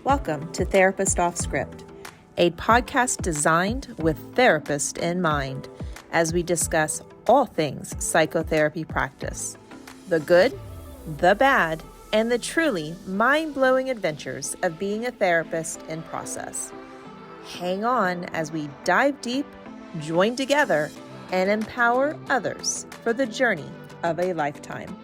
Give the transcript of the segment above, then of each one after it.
Welcome to Therapist Off Script, a podcast designed with therapist in mind as we discuss all things psychotherapy practice, the good, the bad, and the truly mind-blowing adventures of being a therapist in process. Hang on as we dive deep, join together, and empower others for the journey of a lifetime.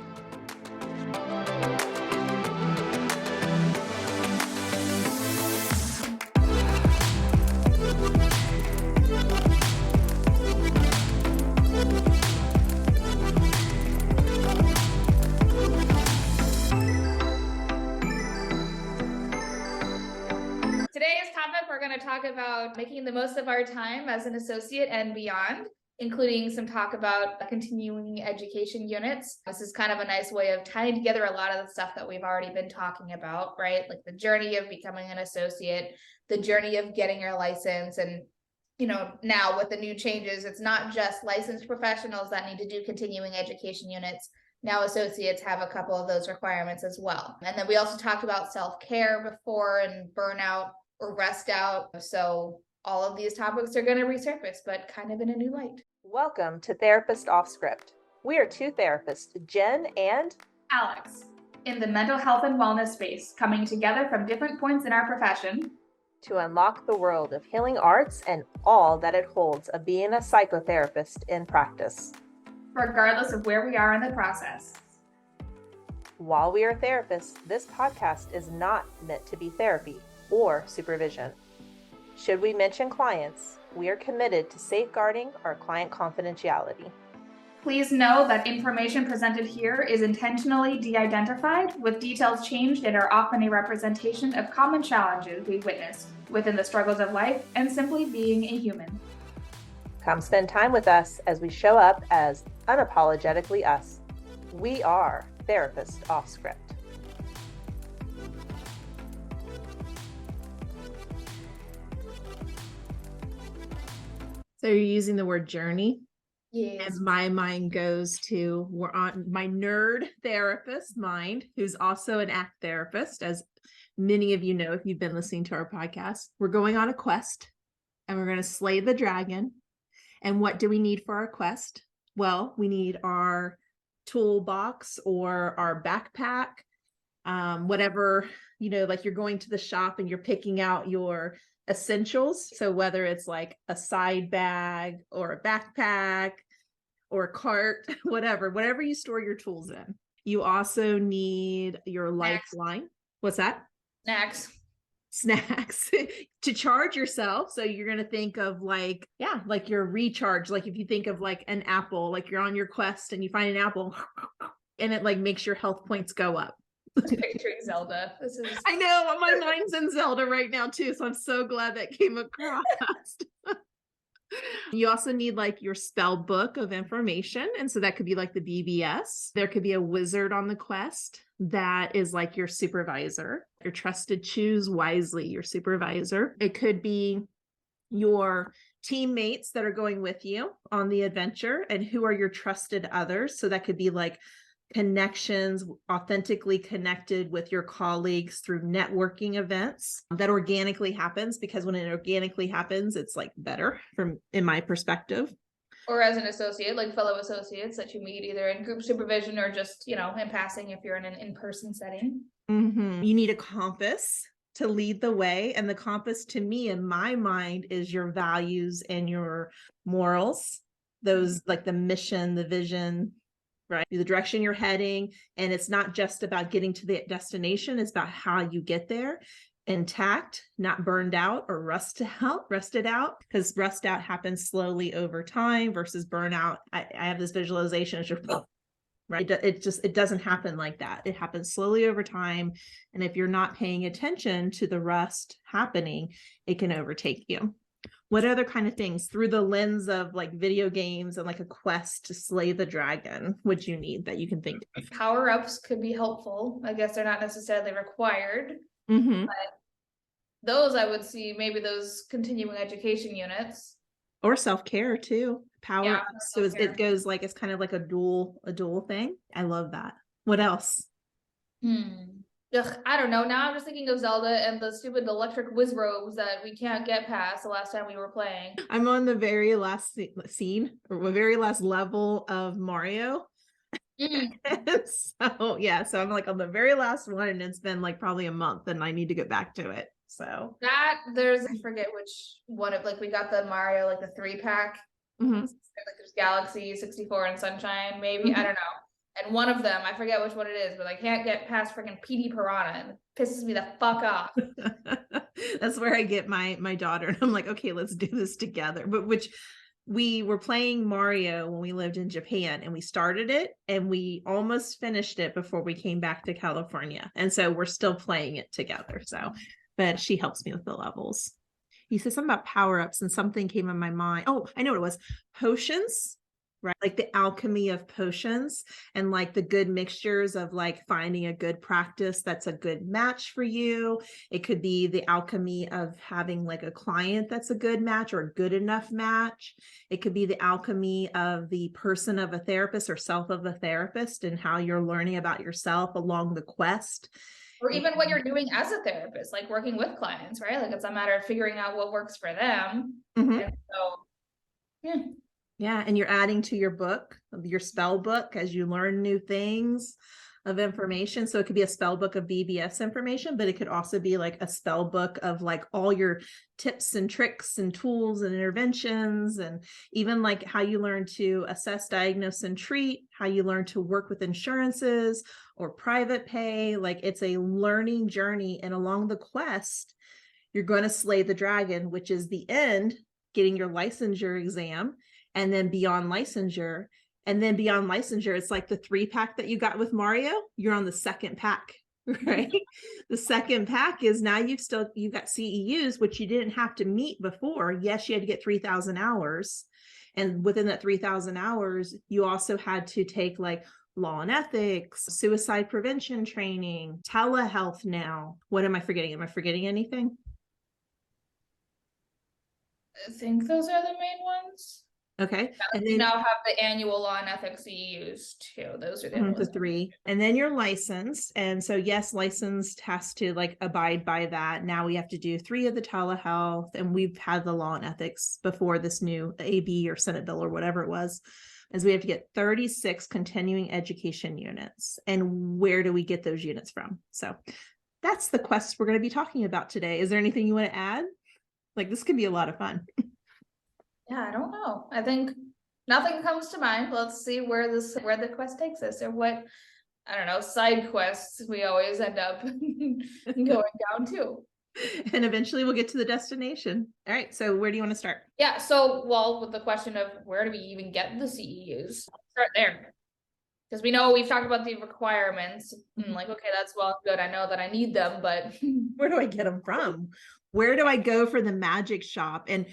Talk about making the most of our time as an associate and beyond, including some talk about continuing education units. This is kind of a nice way of tying together a lot of the stuff that we've already been talking about, right? Like the journey of becoming an associate, the journey of getting your license. And, now with the new changes, it's not just licensed professionals that need to do continuing education units. Now associates have a couple of those requirements as well. And then we also talked about self-care before and burnout or rest out. So all of these topics are going to resurface, but kind of in a new light. Welcome to Therapist Off Script. We are two therapists, Jen and Alyx, in the mental health and wellness space, coming together from different points in our profession to unlock the world of healing arts and all that it holds of being a psychotherapist in practice, regardless of where we are in the process. While we are therapists, this podcast is not meant to be therapy or supervision. Should we mention clients, we are committed to safeguarding our client confidentiality. Please know that information presented here is intentionally de-identified, with details changed and are often a representation of common challenges we've witnessed within the struggles of life and simply being a human. Come spend time with us as we show up as unapologetically us. We are Therapist Off Script. So you're using the word journey. Yes. And my mind goes to, we're on my nerd therapist mind, who's also an ACT therapist, as many of you know if you've been listening to our podcast. We're going on a quest and we're going to slay the dragon. And what do we need for our quest? Well, we need our toolbox or our backpack, whatever, like you're going to the shop and you're picking out your essentials. So whether it's like a side bag or a backpack or a cart, whatever you store your tools in. You also need your lifeline. What's that? Snacks to charge yourself. So you're going to think of like your recharge. Like if you think of like an apple, like you're on your quest and you find an apple and it like makes your health points go up. Picturing Zelda. I know, my mind's in Zelda right now too, so I'm so glad that came across. You also need like your spell book of information, and so that could be like the BBS. There could be a wizard on the quest that is like your supervisor, your trusted, choose wisely, your supervisor. It could be your teammates that are going with you on the adventure, and who are your trusted others. So that could be like connections, authentically connected with your colleagues through networking events. That organically happens, because when it organically happens, it's like better in my perspective. Or as an associate, like fellow associates that you meet either in group supervision or just, in passing if you're in an in-person setting. Mm-hmm. You need a compass to lead the way. And the compass to me, in my mind, is your values and your morals. Those like the mission, the vision, right? The direction you're heading. And it's not just about getting to the destination. It's about how you get there intact, not burned out or rusted out, because rust out happens slowly over time versus burnout. I have this visualization as right? It doesn't happen like that. It happens slowly over time. And if you're not paying attention to the rust happening, it can overtake you. What other kind of things through the lens of like video games and like a quest to slay the dragon would you need that you can think of? Power-ups could be helpful. I guess they're not necessarily required, Mm-hmm. but those I would see maybe those continuing education units. Or self-care too. Power. So self-care. it goes like, it's kind of like a dual thing. I love that. What else? Ugh, I don't know. Now I'm just thinking of Zelda and the stupid electric whiz robes that we can't get past the last time we were playing. I'm on the very last scene, or the very last level of Mario. So yeah, so I'm like on the very last one, and it's been like probably a month, and I need to get back to it. So I forget which one of, like, we got the Mario, like the 3-pack. Like there's Galaxy, 64, and Sunshine, maybe. I don't know. And one of them, I forget which one it is, but I can't get past freaking PD Piranha, and it pisses me the fuck off. That's where I get my daughter, and I'm like, okay, let's do this together. But we were playing Mario when we lived in Japan, and we started it and we almost finished it before we came back to California. And so we're still playing it together. So, but she helps me with the levels. You said something about power-ups, and something came in my mind. Oh, I know what it was. Potions, right? Like the alchemy of potions, and like the good mixtures of like finding a good practice that's a good match for you. It could be the alchemy of having like a client that's a good match or a good enough match. It could be the alchemy of the person of a therapist or self of a therapist, and how you're learning about yourself along the quest. Or even what you're doing as a therapist, like working with clients, right? Like it's a matter of figuring out what works for them. And so, yeah. Yeah, and you're adding to your book, your spell book, as you learn new things of information. So it could be a spell book of BBS information, but it could also be like a spell book of like all your tips and tricks and tools and interventions, and even like how you learn to assess, diagnose, and treat, how you learn to work with insurances or private pay. Like it's a learning journey. And along the quest, you're going to slay the dragon, which is the end, getting your licensure exam. And then beyond licensure, it's like the 3-pack that you got with Mario. You're on the 2nd pack, right? The 2nd pack is now you've got CEUs, which you didn't have to meet before. Yes, you had to get 3,000 hours. And within that 3,000 hours, you also had to take like law and ethics, suicide prevention training, telehealth now. What am I forgetting? Am I forgetting anything? I think those are the main ones. Okay. And then now have the annual law and ethics CEUs too. Those are the 3. And then you're licensed. And so yes, licensed has to like abide by that. Now we have to do 3 of the telehealth, and we've had the law and ethics before this new AB or Senate bill or whatever it was, as we have to get 36 continuing education units. And where do we get those units from? So that's the quest we're going to be talking about today. Is there anything you want to add? Like this could be a lot of fun. Yeah, I don't know. I think nothing comes to mind. Let's see where the quest takes us, or what, I don't know, side quests we always end up going down to. And eventually we'll get to the destination. All right. So where do you want to start? Yeah. So, well, with the question of where do we even get the CEUs? Start there. Because we know we've talked about the requirements. And like, okay, that's well good. I know that I need them, but where do I get them from? Where do I go for the magic shop? And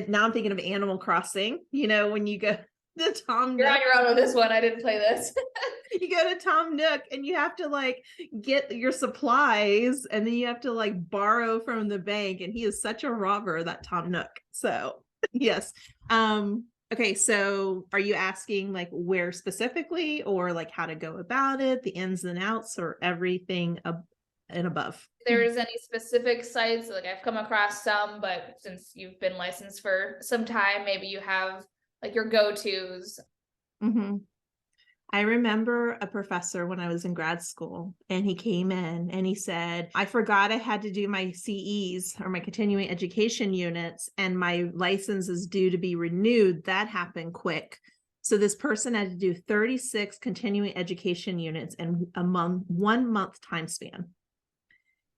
now I'm thinking of Animal Crossing, you know, when you go to Tom You're Nook. On your own with this one. I didn't play this. You go to Tom Nook and you have to like get your supplies, and then you have to like borrow from the bank. And he is such a robber, that Tom Nook. So yes. Okay. So are you asking like where specifically, or like how to go about it, the ins and outs, or everything and above? There's any specific sites? Like I've come across some, but since you've been licensed for some time, maybe you have like your go-tos. I remember a professor when I was in grad school, and he came in and he said, I forgot I had to do my CEs, or my continuing education units, and my license is due to be renewed. That happened quick. So this person had to do 36 continuing education units in a 1 month time span.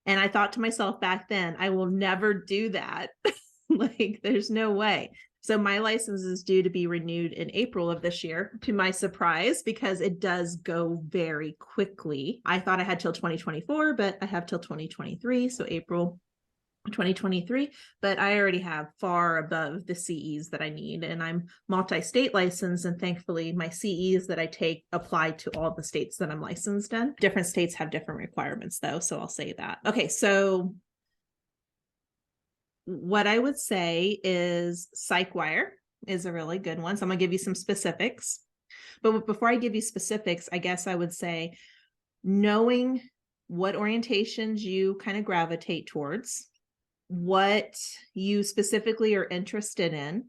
And I thought to myself back then, I will never do that. Like, there's no way. So my license is due to be renewed in April of this year, to my surprise, because it does go very quickly. I thought I had till 2024, but I have till 2023. So April 2023, but I already have far above the CEs that I need, and I'm multi-state licensed, and thankfully my CEs that I take apply to all the states that I'm licensed in. Different states have different requirements though, so I'll say that. Okay, so what I would say is Psychwire is a really good one. So I'm gonna give you some specifics, but before I give you specifics, I guess I would say knowing what orientations you kind of gravitate towards, what you specifically are interested in.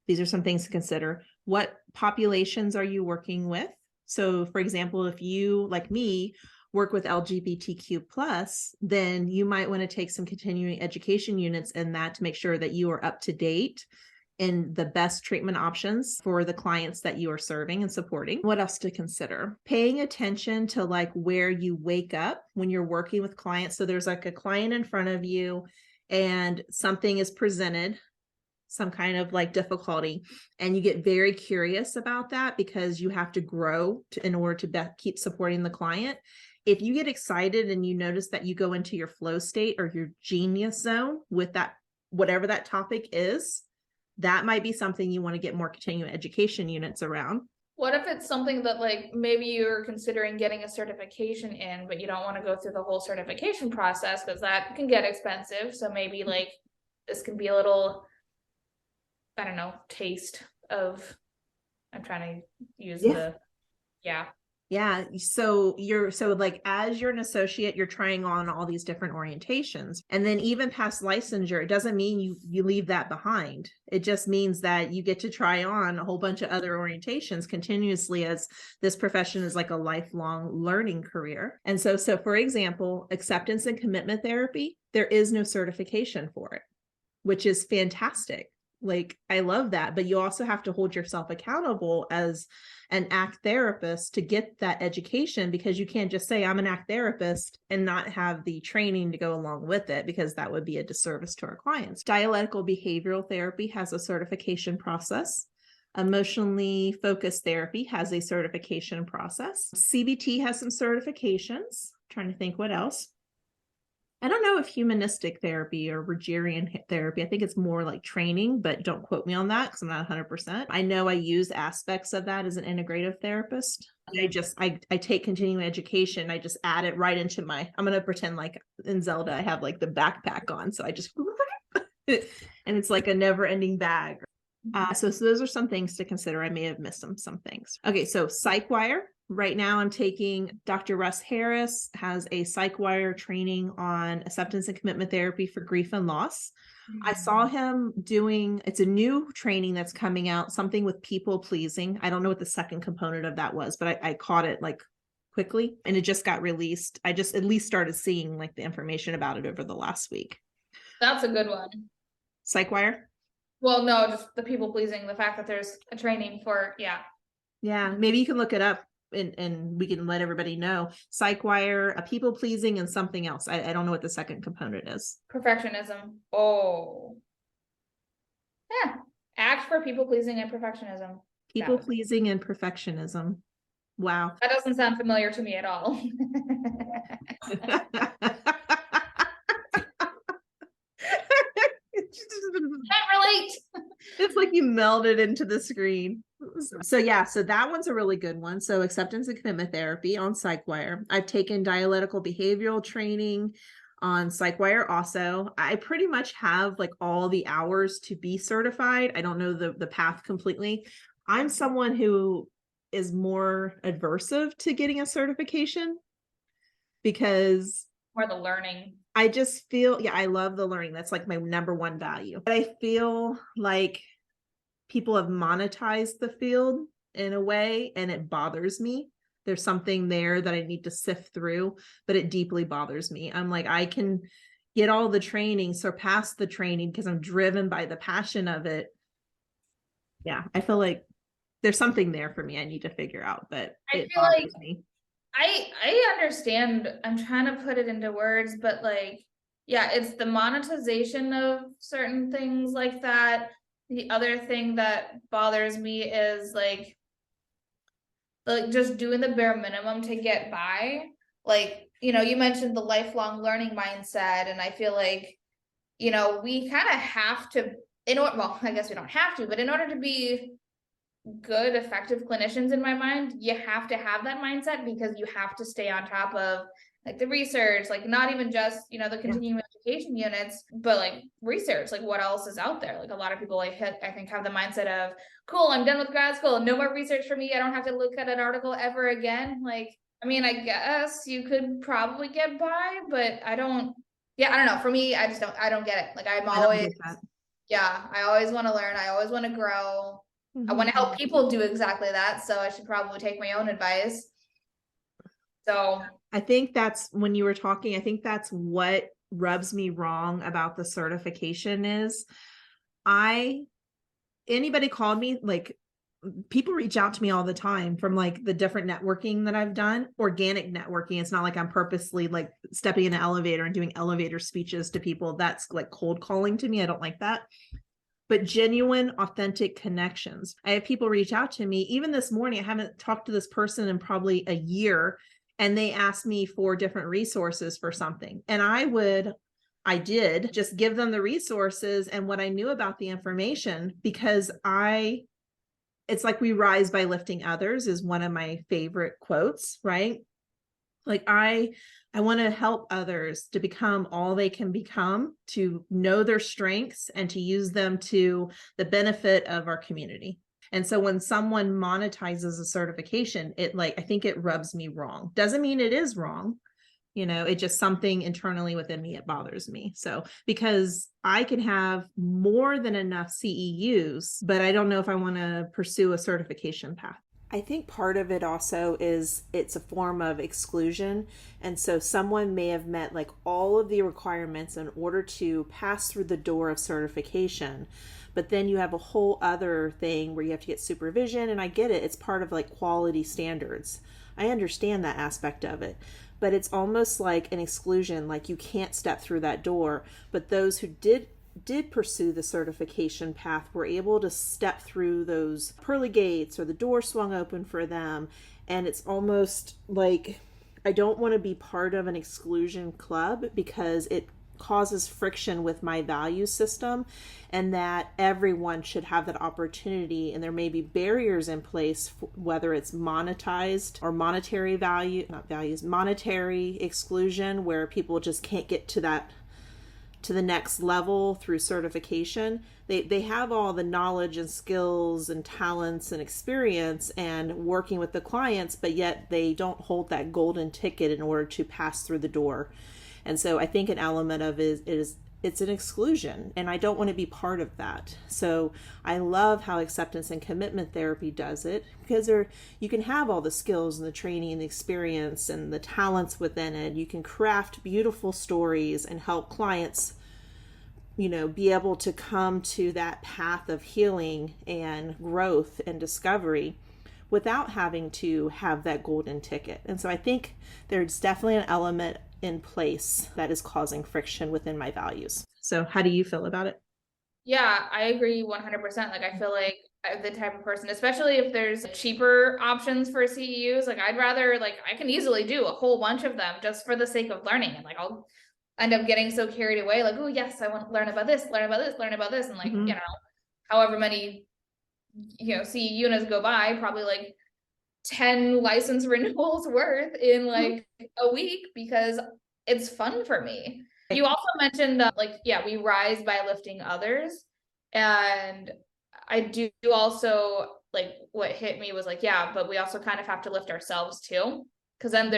These are some things to consider. What populations are you working with? So for example, if you, like me, work with LGBTQ+, then you might want to take some continuing education units in that to make sure that you are up to date in the best treatment options for the clients that you are serving and supporting. What else to consider? Paying attention to like where you wake up when you're working with clients. So there's like a client in front of you and something is presented, some kind of like difficulty, and you get very curious about that because you have to grow in order to keep supporting the client. If you get excited and you notice that you go into your flow state or your genius zone with that, whatever that topic is, that might be something you want to get more continuing education units around. What if it's something that like maybe you're considering getting a certification in, but you don't want to go through the whole certification process because that can get expensive. So maybe like this can be a little, I don't know, taste of, I'm trying to use Yeah. So like, as you're an associate, you're trying on all these different orientations. And then even past licensure, it doesn't mean you leave that behind. It just means that you get to try on a whole bunch of other orientations continuously, as this profession is like a lifelong learning career. And so for example, acceptance and commitment therapy, there is no certification for it, which is fantastic. Like, I love that, but you also have to hold yourself accountable as an ACT therapist to get that education, because you can't just say I'm an ACT therapist and not have the training to go along with it, because that would be a disservice to our clients. Dialectical behavioral therapy has a certification process. Emotionally focused therapy has a certification process. CBT has some certifications. I'm trying to think what else. I don't know if humanistic therapy or Rogerian therapy, I think it's more like training, but don't quote me on that because I'm not 100%. I know I use aspects of that as an integrative therapist. I take continuing education. I just add it right into I'm going to pretend like in Zelda, I have like the backpack on. So I just, and it's like a never ending bag. So those are some things to consider. I may have missed some things. Okay. So Psychwire. Right now I'm taking Dr. Russ Harris has a Psychwire training on acceptance and commitment therapy for grief and loss. I saw him it's a new training that's coming out, something with people pleasing. I don't know what the second component of that was, but I caught it like quickly and it just got released. I just at least started seeing like the information about it over the last week. That's a good one. Psychwire? Well, no, just the people pleasing, the fact that there's a training for, Yeah, maybe you can look it up. And we can let everybody know. Psychwire, a people pleasing, and something else. I don't know what the second component is. Perfectionism. Oh. Yeah. ACT for people pleasing and perfectionism. People pleasing and perfectionism. Wow. That doesn't sound familiar to me at all. Can't relate. It's like you melded into the screen. So that one's a really good one. So acceptance and commitment therapy on Psychwire. I've taken dialectical behavioral training on Psychwire also. I pretty much have like all the hours to be certified. I don't know the path completely. I'm someone who is more aversive to getting a certification because more the learning. I just feel, I love the learning. That's like my number one value. But I feel like people have monetized the field in a way, and it bothers me. There's something there that I need to sift through, but it deeply bothers me. I'm like, I can get all the training, surpass the training because I'm driven by the passion of it. Yeah, I feel like there's something there for me I need to figure out, but it bothers me. I understand. I'm trying to put it into words, but like, yeah, it's the monetization of certain things like that. The other thing that bothers me is like just doing the bare minimum to get by. Like, you mentioned the lifelong learning mindset, and I feel like, we kind of have to, I guess we don't have to, but in order to be good, effective clinicians, in my mind, you have to have that mindset because you have to stay on top of like the research, like not even just, the continuing education units, but like research, like what else is out there. Like a lot of people I think have the mindset of, cool, I'm done with grad school, no more research for me. I don't have to look at an article ever again. Like, I mean, I guess you could probably get by, but I don't know. For me, I don't get it. Like I'm I don't always, get that. yeah, I always want to learn. I always want to grow. I want to Mhm. help people do exactly that. So I should probably take my own advice. So I think that's when you were talking, I think that's what rubs me wrong about the certification is anybody called me, like people reach out to me all the time from like the different networking that I've done, organic networking. It's not like I'm purposely like stepping in an elevator and doing elevator speeches to people. That's like cold calling to me. I don't like that. But genuine, authentic connections. I have people reach out to me. Even this morning, I haven't talked to this person in probably a year, and they asked me for different resources for something. And I did just give them the resources and what I knew about the information because it's like we rise by lifting others is one of my favorite quotes, right? Like I want to help others to become all they can become, to know their strengths and to use them to the benefit of our community. And so when someone monetizes a certification, I think it rubs me wrong. Doesn't mean it is wrong. It just something internally within me, it bothers me. So because I can have more than enough CEUs, but I don't know if I want to pursue a certification path. I think part of it also is it's a form of exclusion. And so someone may have met like all of the requirements in order to pass through the door of certification. But then you have a whole other thing where you have to get supervision. And I get it. It's part of like quality standards. I understand that aspect of it. But it's almost like an exclusion, like you can't step through that door. But those who did pursue the certification path were able to step through those pearly gates, or the door swung open for them. And it's almost like I don't want to be part of an exclusion club because it causes friction with my value system, and that everyone should have that opportunity. And there may be barriers in place, whether it's monetized or monetary value, not values, monetary exclusion, where people just can't get to the next level through certification. They have all the knowledge and skills and talents and experience and working with the clients, but yet they don't hold that golden ticket in order to pass through the door. And so I think an element of it is it's an exclusion, and I don't want to be part of that. So I love how acceptance and commitment therapy does it, because you can have all the skills and the training and the experience and the talents within it. You can craft beautiful stories and help clients, be able to come to that path of healing and growth and discovery without having to have that golden ticket. And so I think there's definitely an element in place that is causing friction within my values. So how do you feel about it? yeah, I agree 100%. Like I feel like I'm the type of person, especially if there's cheaper options for CEUs, like I'd rather, like I can easily do a whole bunch of them just for the sake of learning. And like I'll end up getting so carried away, like, oh yes, I want to learn about this, learn about this, learn about this. And like, however many, CE units go by, probably like 10 license renewals worth in like a week because it's fun for me. You also mentioned we rise by lifting others. And I do also, like, what hit me was like, yeah, but we also kind of have to lift ourselves too. Because then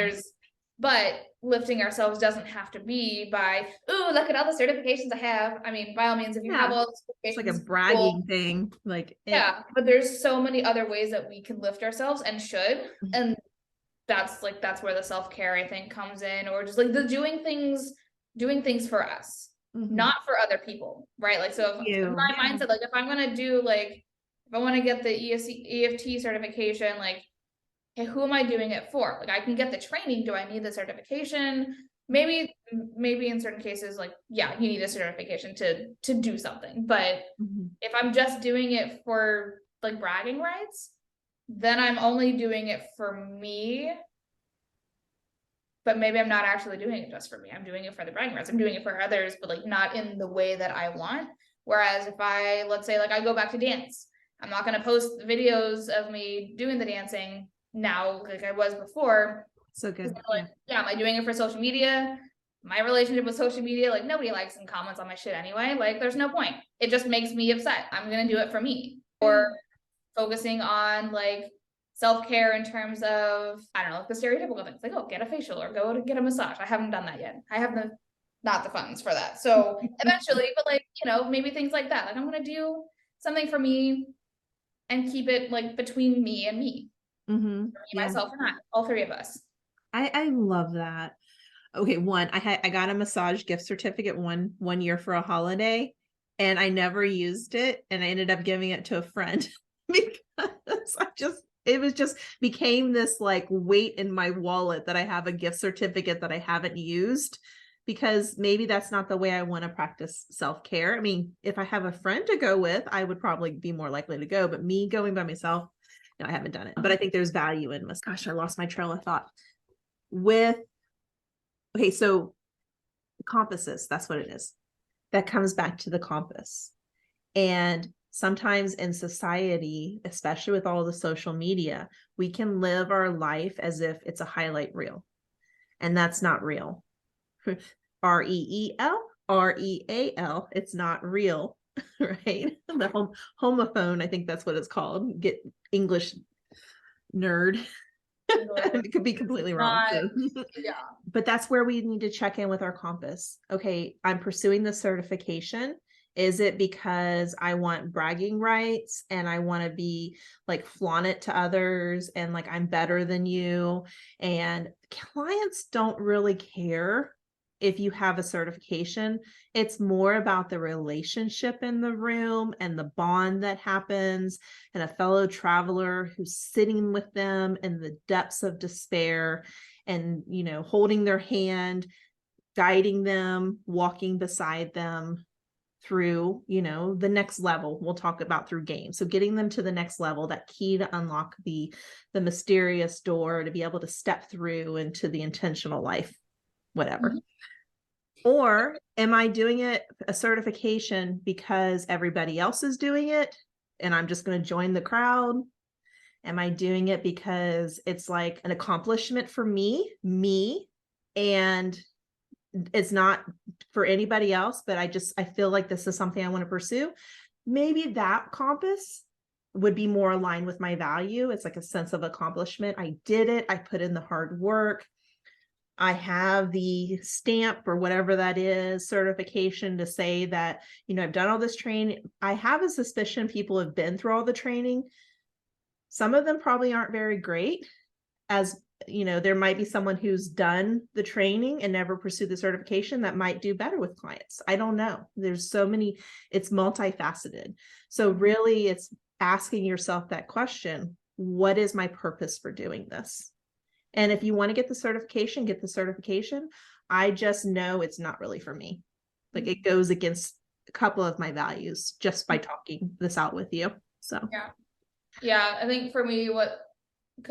but lifting ourselves doesn't have to be by, ooh, look at all the certifications I have. I mean, by all means, if you have all the certifications, it's like a bragging thing. Like but there's so many other ways that we can lift ourselves and should. And that's where the self-care, I think, comes in, or just like the doing things for us, not for other people, right? Like, so if my mindset, like if I'm gonna do, like if I want to get the EFT certification, like, okay, who am I doing it for? Like I can get the training, do I need the certification? Maybe in certain cases, like, yeah, you need a certification to do something. But if I'm just doing it for like bragging rights, then I'm only doing it for me. But maybe I'm not actually doing it just for me. I'm doing it for the bragging rights. I'm doing it for others, but like not in the way that I want. Whereas if let's say like I go back to dance, I'm not going to post videos of me doing the dancing now like I was before. So good. Like, yeah, am I doing it for social media? My relationship with social media, like nobody likes and comments on my shit anyway. Like there's no point. It just makes me upset. I'm going to do it for me. Or focusing on like self-care in terms of, I don't know, like the stereotypical things, like, oh, get a facial or go to get a massage. I haven't done that yet. I have not the funds for that. So eventually, but like, you know, maybe things like that. Like, I'm going to do something for me and keep it like between me and me, Mm-hmm. me, Yeah. myself and I, all three of us. I love that. Okay, I got a massage gift certificate one year for a holiday, and I never used it, and I ended up giving it to a friend because it was just became this like weight in my wallet that I have a gift certificate that I haven't used, because maybe that's not the way I want to practice self-care. I mean, if I have a friend to go with, I would probably be more likely to go, but me going by myself, no, I haven't done it. But I think there's value in this. Gosh, I lost my trail of thought. Okay, so compasses, that's what it is. That comes back to the compass. And sometimes in society, especially with all the social media, we can live our life as if it's a highlight reel. And that's not real. REEL, REAL, it's not real, right? The homophone, I think that's what it's called. Get English nerd. It could be completely wrong. Yeah. But that's where we need to check in with our compass. Okay, I'm pursuing the certification. Is it because I want bragging rights and I want to be like flaunt it to others and like I'm better than you? And clients don't really care if you have a certification. It's more about the relationship in the room and the bond that happens, and a fellow traveler who's sitting with them in the depths of despair and, you know, holding their hand, guiding them, walking beside them through, you know, the next level. We'll talk about through games. So getting them to the next level, that key to unlock the mysterious door to be able to step through into the intentional life, whatever. Mm-hmm. Or am I doing it a certification because everybody else is doing it and I'm just going to join the crowd? Am I doing it because it's like an accomplishment for me, and it's not for anybody else, but I feel like this is something I want to pursue? Maybe that compass would be more aligned with my value. It's like a sense of accomplishment. I did it. I put in the hard work. I have the stamp or whatever that is, certification to say that, you know, I've done all this training. I have a suspicion people have been through all the training. Some of them probably aren't very great. As you know, there might be someone who's done the training and never pursued the certification that might do better with clients. I don't know. There's so many, it's multifaceted. So really it's asking yourself that question: what is my purpose for doing this? And if you want to get the certification, get the certification. I just know it's not really for me. Like, it goes against a couple of my values just by talking this out with you. So yeah, I think for me, what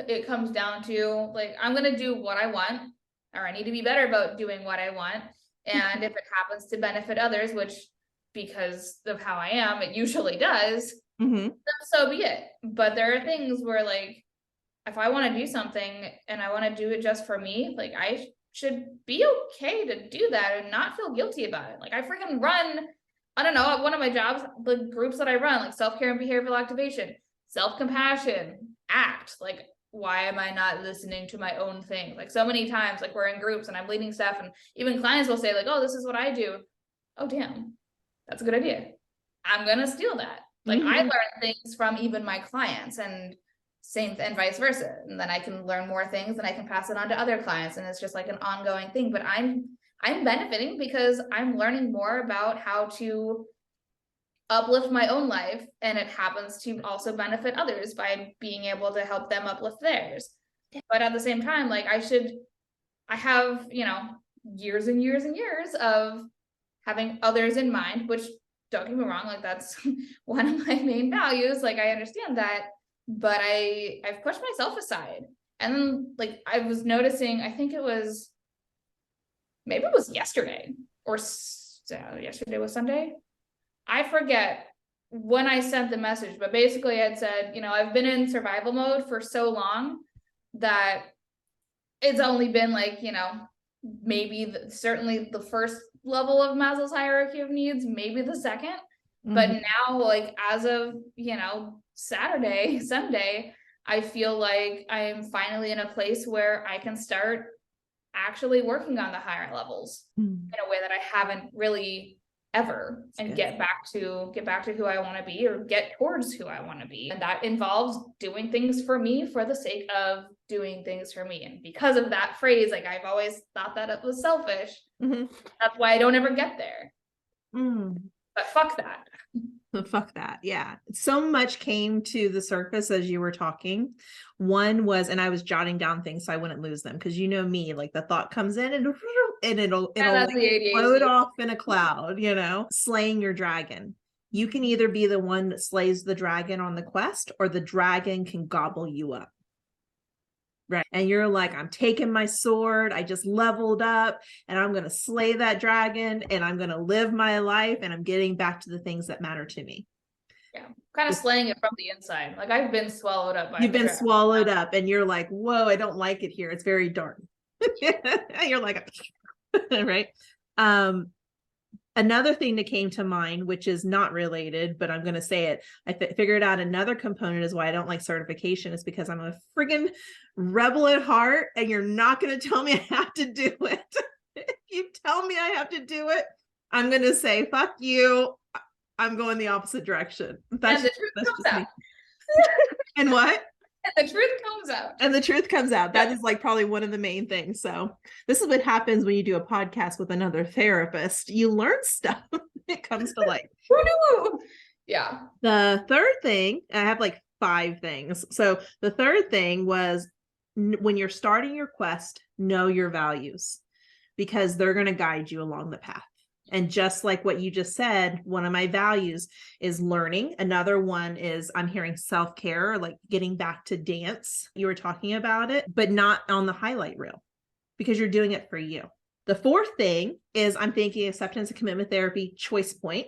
it comes down to, like, I'm going to do what I want, or I need to be better about doing what I want. And if it happens to benefit others, which because of how I am, it usually does, then so be it. But there are things where, like, if I want to do something and I want to do it just for me, like, I should be okay to do that and not feel guilty about it. Like, I freaking run, I don't know, at one of my jobs, the groups that I run, like self-care and behavioral activation, self-compassion, ACT, like, why am I not listening to my own thing? Like, so many times, like, we're in groups and I'm leading stuff and even clients will say, like, oh, this is what I do. Oh, damn, that's a good idea. I'm going to steal that. Like, I learn things from even my clients, and same and vice versa. And then I can learn more things and I can pass it on to other clients. And it's just like an ongoing thing, but I'm benefiting because I'm learning more about how to uplift my own life. And it happens to also benefit others by being able to help them uplift theirs. But at the same time, like, I have, you know, years and years and years of having others in mind, which, don't get me wrong, like, that's one of my main values. Like, I understand that. But I've pushed myself aside. And then, like, I was noticing, I think it was, maybe it was yesterday, or yesterday was Sunday. I forget when I sent the message, but basically I'd said, you know, I've been in survival mode for so long that it's only been, like, you know, maybe certainly the first level of Maslow's hierarchy of needs, maybe the second. But now, like, as of, you know, Sunday, I feel like I'm finally in a place where I can start actually working on the higher levels in a way that I haven't really ever, and get back to who I want to be, or get towards who I want to be. And that involves doing things for me for the sake of doing things for me. And because of that phrase, like, I've always thought that it was selfish. That's why I don't ever get there. But fuck that. Fuck that. Yeah. So much came to the surface as you were talking. One was, and I was jotting down things so I wouldn't lose them, because you know me, like the thought comes in and it'll like float off in a cloud, you know. Slaying your dragon. You can either be the one that slays the dragon on the quest, or the dragon can gobble you up. Right. And you're like, I'm taking my sword, I just leveled up, and I'm going to slay that dragon, and I'm going to live my life, and I'm getting back to the things that matter to me. Yeah. Kind of slaying it from the inside. Like, I've been swallowed up by You've been swallowed up, and you're like, whoa, I don't like it here. It's very dark. You're like, right. Another thing that came to mind, which is not related, but I'm going to say it. I figured out another component is why I don't like certification, is because I'm a friggin' rebel at heart, and you're not going to tell me I have to do it. If you tell me I have to do it, I'm going to say, fuck you. I'm going the opposite direction. That's just me. And what? And the truth comes out. And the truth comes out. That is like probably one of the main things. So this is what happens when you do a podcast with another therapist. You learn stuff. It comes to light. Yeah. The third thing, I have like 5 things. So the third thing was, when you're starting your quest, know your values, because they're going to guide you along the path. And just like what you just said, one of my values is learning. Another one is, I'm hearing self-care, like getting back to dance. You were talking about it, but not on the highlight reel, because you're doing it for you. The fourth thing is, I'm thinking acceptance and commitment therapy choice point,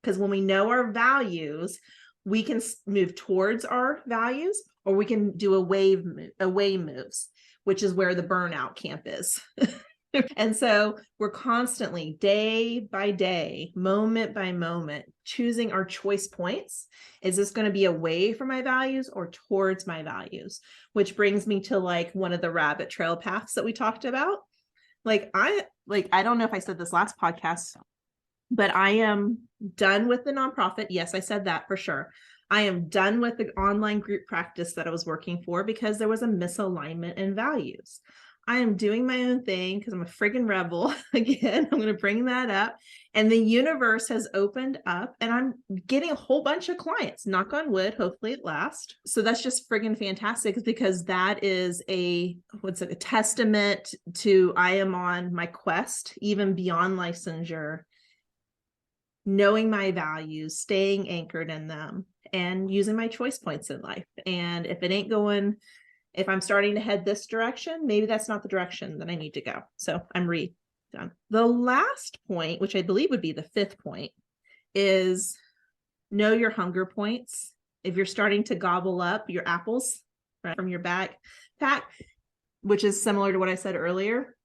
because when we know our values, we can move towards our values, or we can do away moves, which is where the burnout camp is. And so we're constantly, day by day, moment by moment, choosing our choice points. Is this going to be away from my values or towards my values? Which brings me to like one of the rabbit trail paths that we talked about. I don't know if I said this last podcast, but I am done with the nonprofit. Yes, I said that for sure. I am done with the online group practice that I was working for, because there was a misalignment in values. I am doing my own thing because I'm a friggin' rebel. Again, I'm going to bring that up. And the universe has opened up, and I'm getting a whole bunch of clients, knock on wood, hopefully it lasts. So that's just friggin' fantastic, because that is a testament to, I am on my quest, even beyond licensure, knowing my values, staying anchored in them, and using my choice points in life. And if I'm starting to head this direction, maybe that's not the direction that I need to go. So I'm done. The last point, which I believe would be the 5th point, is know your hunger points. If you're starting to gobble up your apples from your backpack, which is similar to what I said earlier,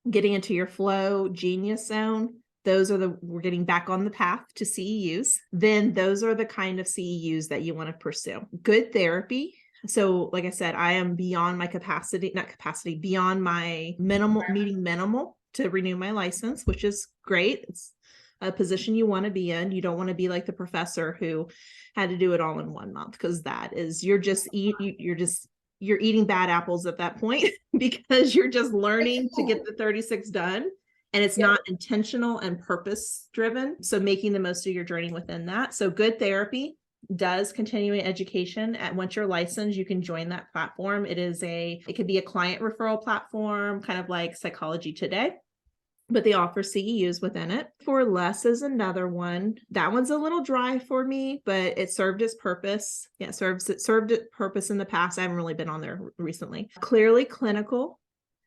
getting into your flow genius zone, we're getting back on the path to CEUs. Then those are the kind of CEUs that you want to pursue. Good therapy. So like I said, I am beyond my beyond my meeting minimal to renew my license, which is great. It's a position you want to be in. You don't want to be like the professor who had to do it all in 1 month, because that is, you're eating bad apples at that point, because you're just learning to get the 36 done. And it's not intentional and purpose driven. So making the most of your journey within that. So good therapy does continuing education. Once you're licensed, you can join that platform. It could be a client referral platform, kind of like Psychology Today, but they offer CEUs within it. For Less is another one. That one's a little dry for me, but it served its purpose. Yeah, it served its purpose in the past. I haven't really been on there recently. Clearly Clinical.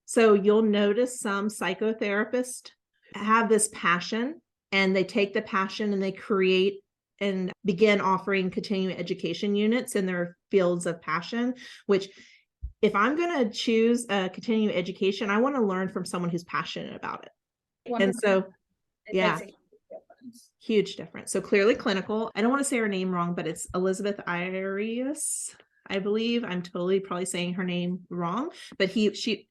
So you'll notice some psychotherapists have this passion, and they take the passion and they create and begin offering continuing education units in their fields of passion, which, if I'm going to choose a continuing education, I want to learn from someone who's passionate about it. 100%. And so, yeah, huge difference. So Clearly Clinical. I don't want to say her name wrong, but it's Elizabeth Arias. I believe. I'm totally probably saying her name wrong, but she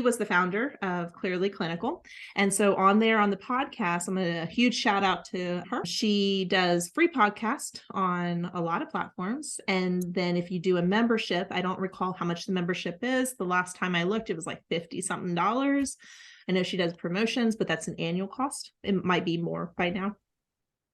was the founder of Clearly Clinical. And so on there on the podcast, I'm a huge shout out to her. She does free podcast on a lot of platforms. And then if you do a membership, I don't recall how much the membership is. The last time I looked, it was like $50 something. I know she does promotions, but that's an annual cost. It might be more by now.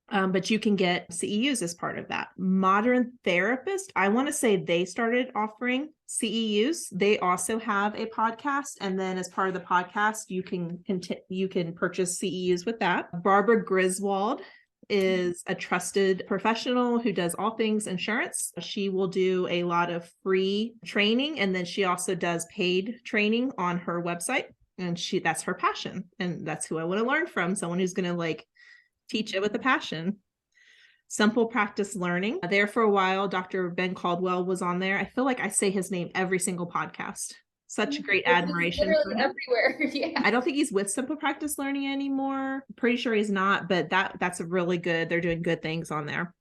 But you can get CEUs as part of that. Modern Therapist, I want to say they started offering CEUs. They also have a podcast. And then as part of the podcast, you can purchase CEUs with that. Barbara Griswold is a trusted professional who does all things insurance. She will do a lot of free training. And then she also does paid training on her website. And that's her passion. And that's who I want to learn from. Someone who's going to teach it with a passion. Simple Practice Learning. There for a while, Dr. Ben Caldwell was on there. I feel like I say his name every single podcast. Such great admiration for him. Everywhere. Yeah. I don't think he's with Simple Practice Learning anymore. Pretty sure he's not, but that's a really good, they're doing good things on there.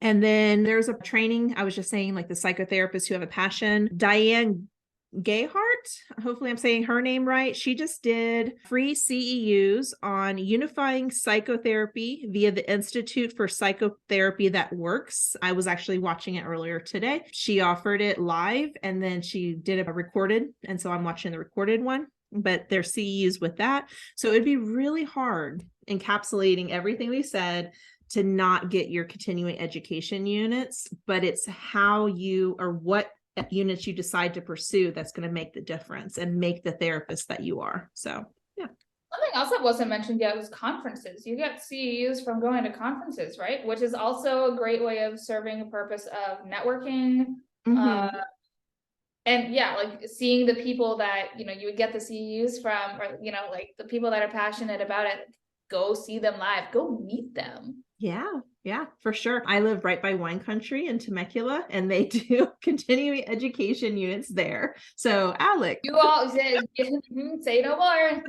And then there's a training, I was just saying, like the psychotherapists who have a passion. Diane Gehart, hopefully I'm saying her name right. She just did free CEUs on unifying psychotherapy via the Institute for Psychotherapy That Works. I was actually watching it earlier today. She offered it live and then she did a recorded. And so I'm watching the recorded one, but there's CEUs with that. So it'd be really hard encapsulating everything we said to not get your continuing education units, but it's how you or what units you decide to pursue that's going to make the difference and make the therapist that you are. So, yeah. Something else that wasn't mentioned yet was conferences. You get CEUs from going to conferences, right? Which is also a great way of serving a purpose of networking. Mm-hmm. And yeah, like seeing the people that, you would get the CEUs from, or, like the people that are passionate about it, go see them live, go meet them. Yeah, for sure. I live right by wine country in Temecula, and they do continuing education units there. So, Alyx. You all say no more.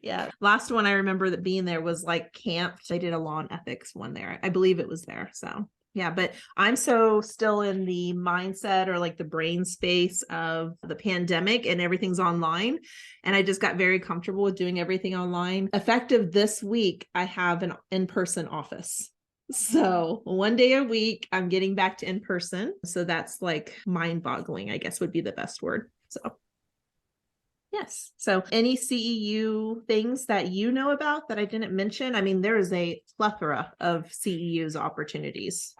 Yeah. Last one I remember that being there was like camp. They did a law and ethics one there. I believe it was there. So, yeah, but I'm so still in the mindset or like the brain space of the pandemic and everything's online. And I just got very comfortable with doing everything online. Effective this week, I have an in-person office. So one day a week, I'm getting back to in-person. So that's like mind-boggling, I guess would be the best word. So yes. So any CEU things that you know about that I didn't mention? I mean, there is a plethora of CEUs opportunities.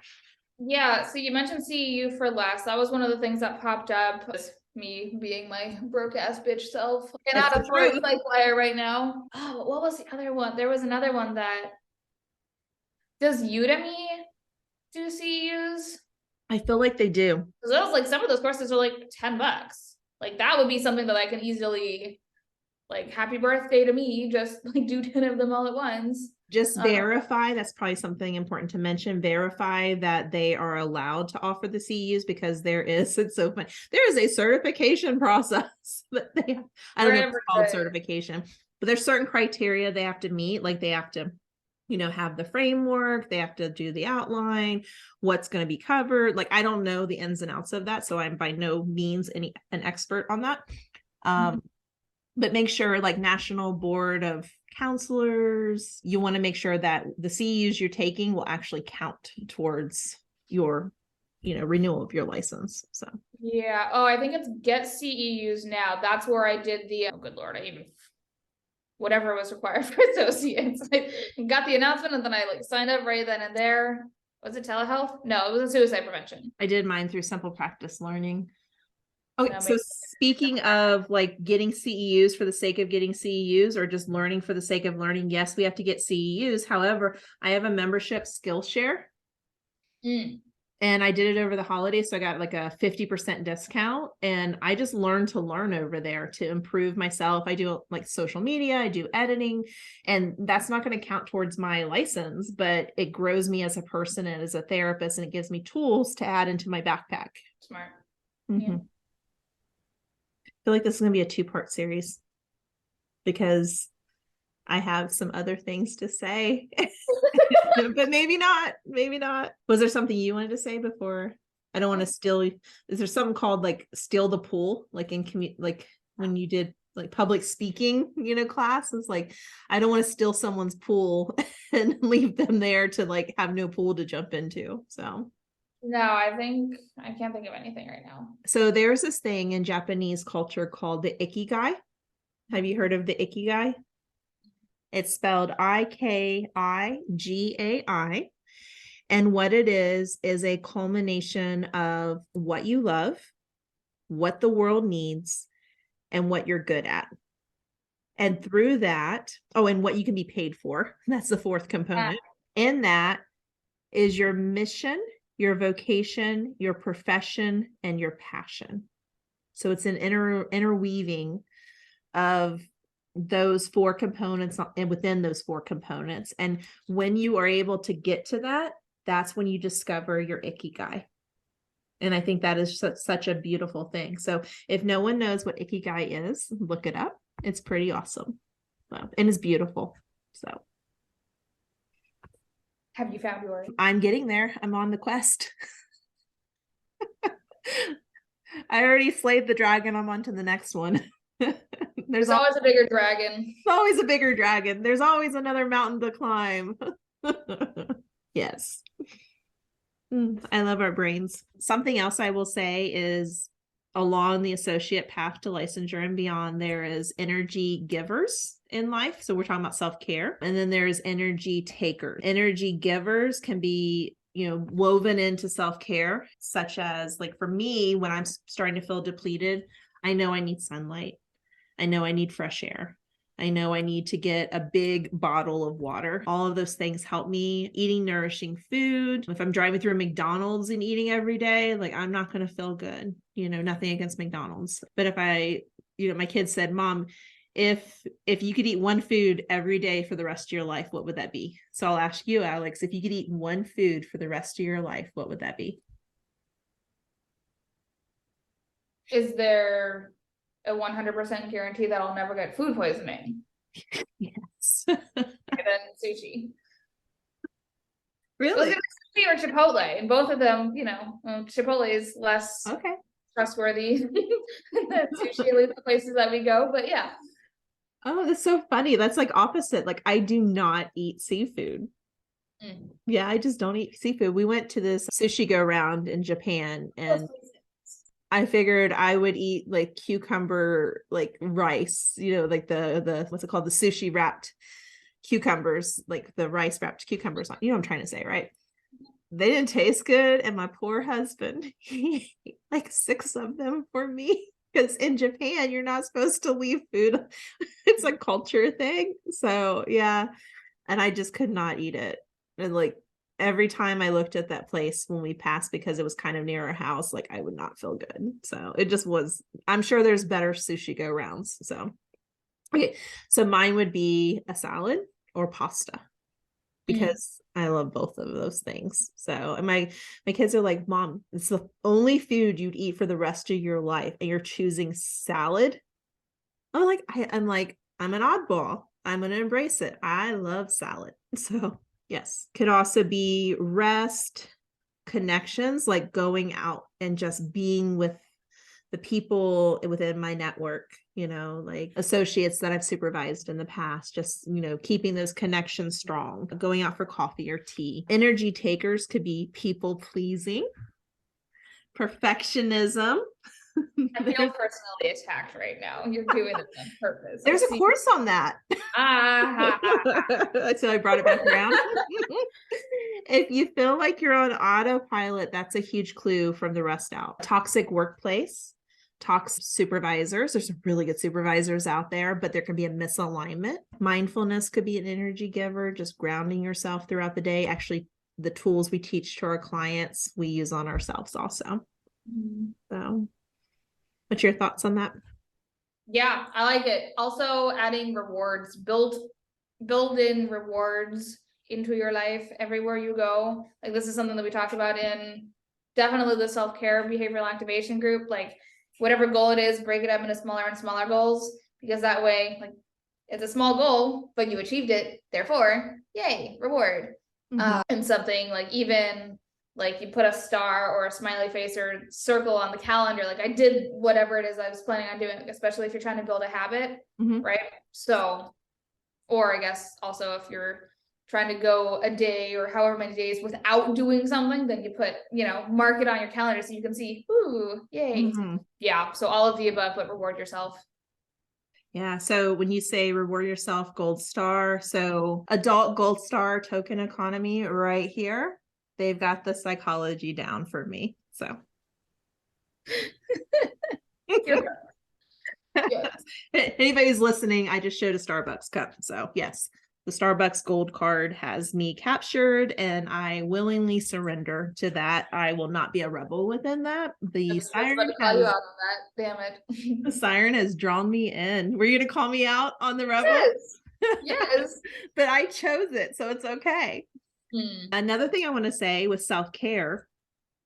Yeah. So you mentioned CEU for less. That was one of the things that popped up. Me being my broke ass bitch self. Cannot afford Psychwire right now. Oh, what was the other one? There was another one that does Udemy do CEUs? I feel like they do. Because it was like some of those courses are like $10. Like that would be something that I can easily, like, happy birthday to me, just like do 10 of them all at once. Just verify, that's probably something important to mention, verify that they are allowed to offer the CEUs, because it's so funny. There is a certification process that they have. I don't know if it's called certification, but there's certain criteria they have to meet. Like they have to, have the framework, they have to do the outline, what's going to be covered. Like, I don't know the ins and outs of that. So I'm by no means an expert on that. But make sure, like National Board of Counselors, you want to make sure that the CEUs you're taking will actually count towards your, renewal of your license. So yeah. Oh, I think it's Get CEUs Now. That's where I did the, oh good Lord, whatever was required for associates. I got the announcement and then I signed up right then and there. Was it telehealth? No, it was suicide prevention. I did mine through Simple Practice Learning. Okay, so speaking of getting CEUs for the sake of getting CEUs or just learning for the sake of learning, yes, we have to get CEUs. However, I have a membership Skillshare. And I did it over the holidays. So I got like a 50% discount, and I just learned to learn over there to improve myself. I do like social media, I do editing, and that's not going to count towards my license, but it grows me as a person and as a therapist, and it gives me tools to add into my backpack. Smart. Yeah. I feel like this is going to be a 2-part series because I have some other things to say. But maybe not. Maybe not. Was there something you wanted to say before? I don't want to steal. Is there something called like steal the pool? Like in like when you did like public speaking, classes, like I don't want to steal someone's pool and leave them there to like have no pool to jump into. So no, I can't think of anything right now. So there's this thing in Japanese culture called the IKIGAI. Have you heard of the IKIGAI? It's spelled IKIGAI. And what it is a culmination of what you love, what the world needs, and what you're good at. And through that, and what you can be paid for. That's the fourth component. And that is your mission, your vocation, your profession, and your passion. So it's an interweaving of those four components and within those four components. And when you are able to get to that, that's when you discover your ikigai. And I think that is such a beautiful thing. So if no one knows what ikigai is, look it up. It's pretty awesome. So, and it's beautiful. So have you found yours? I'm getting there. I'm on the quest. I already slayed the dragon. I'm on to the next one. There's always a bigger dragon. There's always a bigger dragon. There's always another mountain to climb. Yes. I love our brains. Something else I will say is along the associate path to licensure and beyond, there is energy givers in life. So we're talking about self-care. And then there's energy takers. Energy givers can be, woven into self-care, such as like for me, when I'm starting to feel depleted, I know I need sunlight. I know I need fresh air. I know I need to get a big bottle of water. All of those things help me. Eating nourishing food. If I'm driving through a McDonald's and eating every day, like I'm not going to feel good. Nothing against McDonald's. But if my kids said, Mom, if you could eat one food every day for the rest of your life, what would that be? So I'll ask you, Alyx, if you could eat one food for the rest of your life, what would that be? Is there a 100% guarantee that I'll never get food poisoning? Yes. And then sushi. Really? Sushi or Chipotle, and both of them, Chipotle is less trustworthy than sushi, at least the places that we go. But yeah. Oh, that's so funny. That's like opposite. Like I do not eat seafood. Yeah, I just don't eat seafood. We went to this sushi go round in Japan, and I figured I would eat like cucumber, like rice, like the what's it called? The sushi wrapped cucumbers, like the rice wrapped cucumbers. You know what I'm trying to say, right? They didn't taste good. And my poor husband, he ate like 6 of them for me. Because in Japan, you're not supposed to leave food. It's a culture thing. So yeah. And I just could not eat it. And like every time I looked at that place when we passed, because it was kind of near our house, like I would not feel good. So it just was, I'm sure there's better sushi go rounds. So, okay. So mine would be a salad or pasta, because I love both of those things. So, and my kids are like, Mom, it's the only food you'd eat for the rest of your life, and you're choosing salad. I'm like, I'm an oddball. I'm going to embrace it. I love salad. So yes, could also be rest, connections, like going out and just being with the people within my network, like associates that I've supervised in the past, just, keeping those connections strong, going out for coffee or tea. Energy takers could be people pleasing, perfectionism. I feel personally attacked right now. You're doing it on purpose. There's a course on that. So I brought it back around. If you feel like you're on autopilot, that's a huge clue from the rest out. Toxic workplace, toxic supervisors. There's some really good supervisors out there, but there can be a misalignment. Mindfulness could be an energy giver, just grounding yourself throughout the day. Actually, the tools we teach to our clients, we use on ourselves also. So what's your thoughts on that? Yeah, I like it. Also adding rewards, build in rewards into your life everywhere you go. Like this is something that we talked about in definitely the self-care behavioral activation group. Like whatever goal it is, break it up into smaller and smaller goals, because that way, like it's a small goal, but you achieved it. Therefore, yay, reward. And something like, even like you put a star or a smiley face or circle on the calendar, like I did whatever it is I was planning on doing, especially if you're trying to build a habit, right? So, or I guess also if you're trying to go a day or however many days without doing something, then you put, mark it on your calendar so you can see, ooh, yay. Yeah. So all of the above, but reward yourself. Yeah. So when you say reward yourself, gold star, so adult gold star token economy right here, they've got the psychology down for me. So anybody's listening, I just showed a Starbucks cup. So yes, the Starbucks gold card has me captured, and I willingly surrender to that. I will not be a rebel within that. The siren call you out on that. Damn it. The siren has drawn me in. Were you gonna call me out on the rebel? Yes. But I chose it, so it's okay. Another thing I want to say with self-care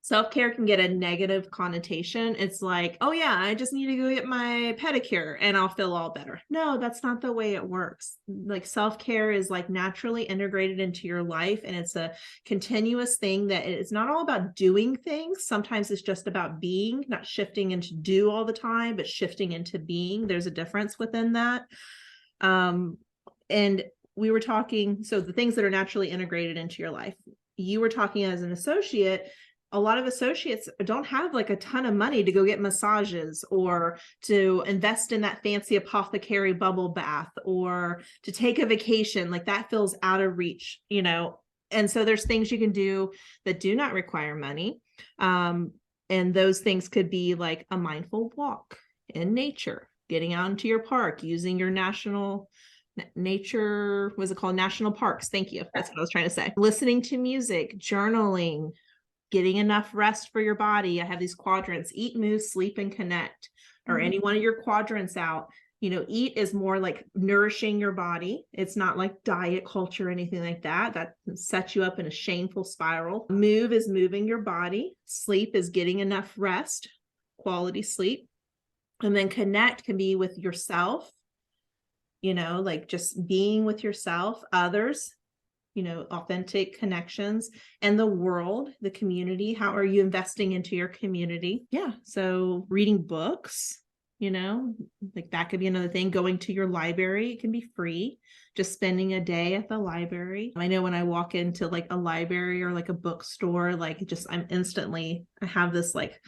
can get a negative connotation. It's like, oh yeah, I just need to go get my pedicure and I'll feel all better. No, that's not the way it works. Like self-care is like naturally integrated into your life, and it's a continuous thing that it's not all about doing things. Sometimes it's just about being, not shifting into do all the time, but shifting into being. There's a difference within that. And we were talking, so the things that are naturally integrated into your life, you were talking as an associate. A lot of associates don't have like a ton of money to go get massages or to invest in that fancy apothecary bubble bath or to take a vacation. Like that feels out of reach, and so there's things you can do that do not require money. And those things could be like a mindful walk in nature, getting out into your park, using your national parks. Thank you. That's what I was trying to say. Listening to music, journaling, getting enough rest for your body. I have these quadrants: eat, move, sleep, and connect. Or any one of your quadrants out. Eat is more like nourishing your body. It's not like diet culture or anything like that. That sets you up in a shameful spiral. Move is moving your body. Sleep is getting enough rest, quality sleep. And then connect can be with yourself, like just being with yourself, others, authentic connections, and the world, the community. How are you investing into your community? Yeah. So reading books, like that could be another thing. Going to your library, it can be free. Just spending a day at the library. I know when I walk into like a library or like a bookstore, like I have this like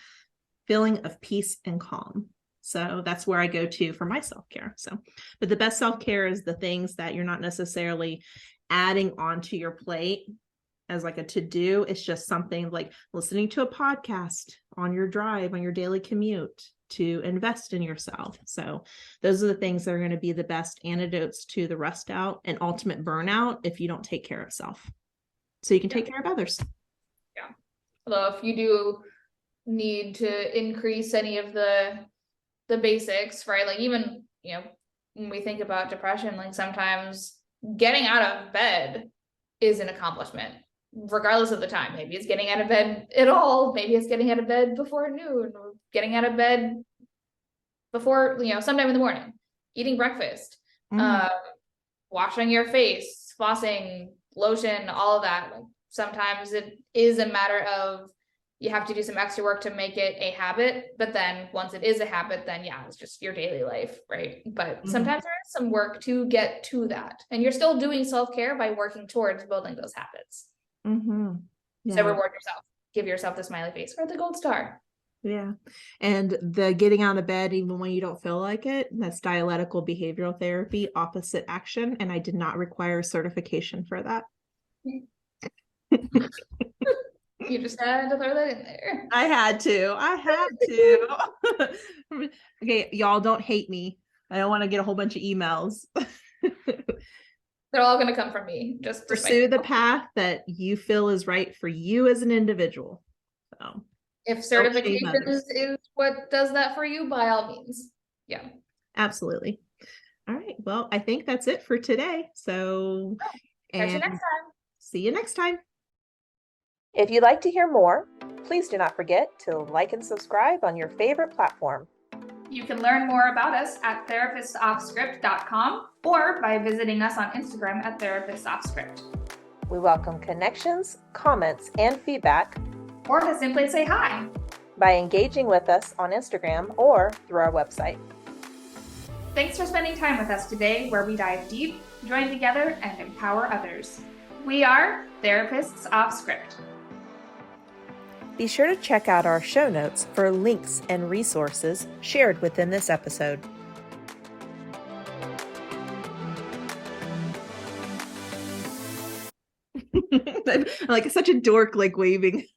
feeling of peace and calm. So that's where I go to for my self-care. But the best self-care is the things that you're not necessarily adding onto your plate as like a to-do. It's just something like listening to a podcast on your drive, on your daily commute, to invest in yourself. So those are the things that are going to be the best antidotes to the rust out and ultimate burnout if you don't take care of self. So you can take care of others. Yeah. Although if you do need to increase any of the basics, right? Like even, when we think about depression, like sometimes getting out of bed is an accomplishment, regardless of the time. Maybe it's getting out of bed at all. Maybe it's getting out of bed before noon, or getting out of bed before, sometime in the morning, eating breakfast, washing your face, flossing, lotion, all of that. Like sometimes it is a matter of you have to do some extra work to make it a habit, but then once it is a habit, then yeah, it's just your daily life, right? But sometimes there is some work to get to that, and you're still doing self-care by working towards building those habits. Yeah. So reward yourself, give yourself the smiley face or the gold star. Yeah. And the getting out of bed even when you don't feel like it, that's dialectical behavioral therapy, opposite action, and I did not require certification for that. You just had to throw that in there. I had to. Okay, y'all don't hate me. I don't want to get a whole bunch of emails. They're all going to come from me. Just pursue the path that you feel is right for you as an individual. So if certification is what does that for you, by all means. Yeah. Absolutely. All right. Well, I think that's it for today. So catch you next time. See you next time. If you'd like to hear more, please do not forget to like and subscribe on your favorite platform. You can learn more about us at therapistoffscript.com or by visiting us on Instagram at therapistoffscript. We welcome connections, comments, and feedback, Or to simply say hi. by engaging with us on Instagram or through our website. Thanks for spending time with us today, where we dive deep, join together, and empower others. We are Therapists Off Script. Be sure to check out our show notes for links and resources shared within this episode. Like such a dork, like waving.